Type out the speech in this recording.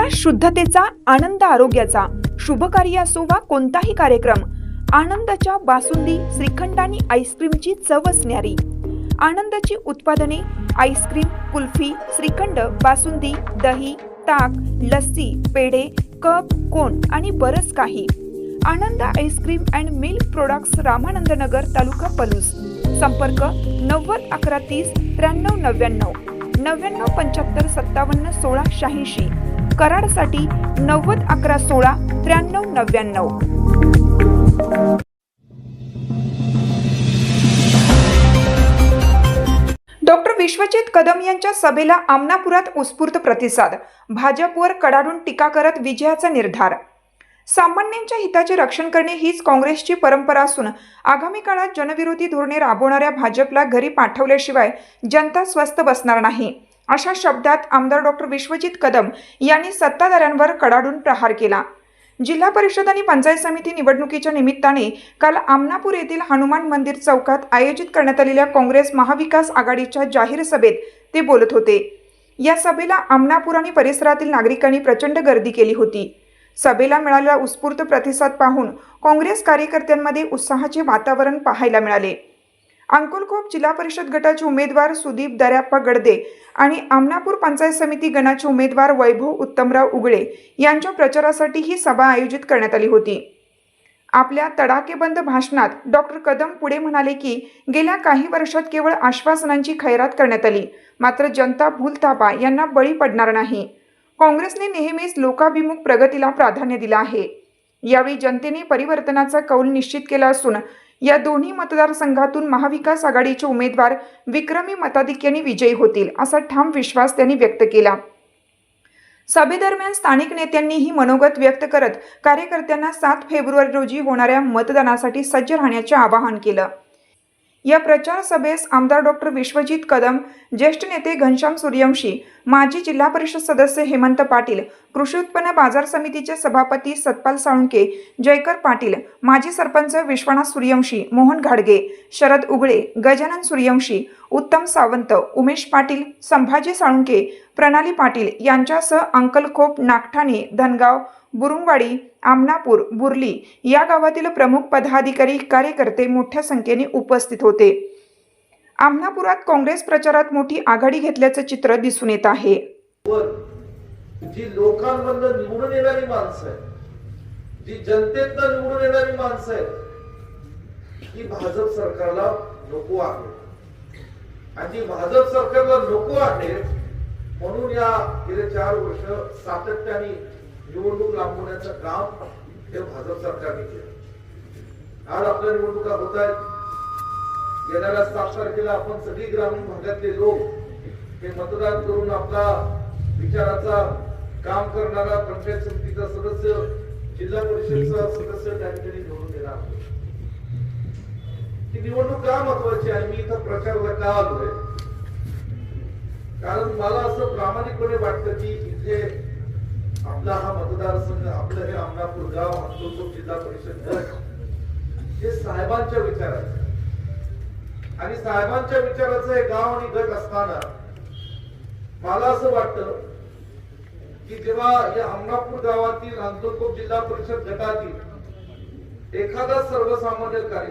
श्वास शुद्धतेचा, आनंद आरोग्याचा, शुभ कार्य असो वा कोणताही कार्यक्रम, आनंदाच्या बासुंदी, श्रीखंड आणि आईस्क्रीमची चवच न्यारी. आनंदाची उत्पादने आईस्क्रीम, कुल्फी, श्रीखंड, बासुंदी, दही, ताक, लस्सी, पेढे, कप, कोन आणि बरंच काही. Anand ice cream and milk products, Ramanand Nagar, taluka Palus. संपर्क 90 11 30 93 99 99 75 57 16 86. कराडसाठी 90 11 16 93 99. डॉक्टर विश्वजित कदम यांच्या सभेला आमनापुरात उत्स्फूर्त प्रतिसाद. भाजपवर कडाडून टीका करत विजयाचा निर्धार. सामान्यांच्या हिताचे रक्षण करणे हीच काँग्रेसची परंपरा असून आगामी काळात जनविरोधी धोरणे राबवणाऱ्या भाजपला घरी पाठवल्याशिवाय जनता स्वस्थ बसणार नाही, अशा शब्दात आमदार डॉक्टर विश्वजित कदम यांनी सत्ताधाऱ्यांवर कडाडून प्रहार केला. जिल्हा परिषद आणि पंचायत समिती निवडणुकीच्या निमित्ताने काल आमनापूर येथील हनुमान मंदिर चौकात आयोजित करण्यात आलेल्या काँग्रेस महाविकास आघाडीच्या जाहीर सभेत ते बोलत होते. या सभेला आमनापूर आणि परिसरातील नागरिकांनी प्रचंड गर्दी केली होती. सभेला मिळालेला उत्स्फूर्त प्रतिसाद पाहून काँग्रेस कार्यकर्त्यांमध्ये उत्साहाचे वातावरण पाहायला मिळाले. अंकुलखोप जिल्हा परिषद गटाचे उमेदवार सुदीप दर्याप्पा गडदे आणि आमनापूर पंचायत समिती गणाचे उमेदवार वैभव उत्तमराव उगळे यांच्या प्रचारासाठी ही सभा आयोजित करण्यात आली होती. आपल्या तडाखेबंद भाषणात डॉक्टर कदम पुढे म्हणाले की गेल्या काही वर्षात केवळ आश्वासनांची खैरात करण्यात आली, मात्र जनता भूलथापा यांना बळी पडणार नाही. काँग्रेसने नेहमीच लोकाभिमुख प्रगतीला प्राधान्य दिलं आहे. यावेळी जनतेने परिवर्तनाचा कौल निश्चित केला असून या दोन्ही मतदारसंघातून महाविकास आघाडीचे उमेदवार विक्रमी मताधिक्याने विजयी होतील, असा ठाम विश्वास त्यांनी व्यक्त केला. सभेदरम्यान स्थानिक नेत्यांनीही मनोगत व्यक्त करत कार्यकर्त्यांना 7 फेब्रुवारी रोजी होणाऱ्या मतदानासाठी सज्ज राहण्याचे आवाहन केलं. या प्रचार सभेस आमदार डॉक्टर विश्वजित कदम, ज्येष्ठ नेते घनश्याम सूर्यवंशी, माजी जिल्हा परिषद सदस्य हेमंत पाटील, कृषी उत्पन्न बाजार समितीचे सभापती सतपाल साळुंके, जयकर पाटील, माजी सरपंच विश्वनाथ सूर्यवंशी, मोहन घाडगे, शरद उगळे, गजानन सूर्यवंशी, उत्तम सावंत, उमेश पाटील, संभाजी साळुंके, प्रणाली पाटील यांच्यासह अंकलखोप, नागठाणे, धनगाव, बुरुंगवाडी, आमनापूर, बुर्ली या गावातील प्रमुख पदाधिकारी, कार्यकर्ते मोठ्या संख्येने उपस्थित होते. आमनापुरात काँग्रेस प्रचारात मोठी आघाडी घेतल्याचं चित्र दिसून येत आहे. जी लोकांमधून निवडून येणारी माणसं आहेत, जी जनतेतून निवडून येणारी माणसं आहेत, ही भाजप सरकारला नको आहे. आणि जी भाजप सरकारला नको आहे म्हणून या गेल्या 4 वर्ष सातत्याने निवडणूक लांबवण्याचं काम हे भाजप सरकारने केलं. आज आपल्या निवडणुका होत आहेत. येणाऱ्या 7 तारखेला आपण सगळी ग्रामीण भागातले लोक हे मतदान करून आपला विचाराचा काम करणारा पंचायत समितीचा सदस्य, जिल्हा परिषदचा सदस्य त्या ठिकाणी निवडून देणार. ही निवडणूक का महत्वाची आहे? मी इथं प्रचाराला का आलोय? कारण मला असं प्रामाणिकपणे वाटतं की इथे आपला हा मतदारसंघ, आपलं हे आमनापूर गाव, अंकुलखोप जिल्हा परिषद गट हे साहेबांच्या विचाराचं आणि साहेबांच्या विचाराचं हे गाव आणि गट असताना मला असं वाटतं की जेव्हा या आमनापूर गावातील अंकुलखोप जिल्हा परिषद गटातील एखादा सर्वसामान्य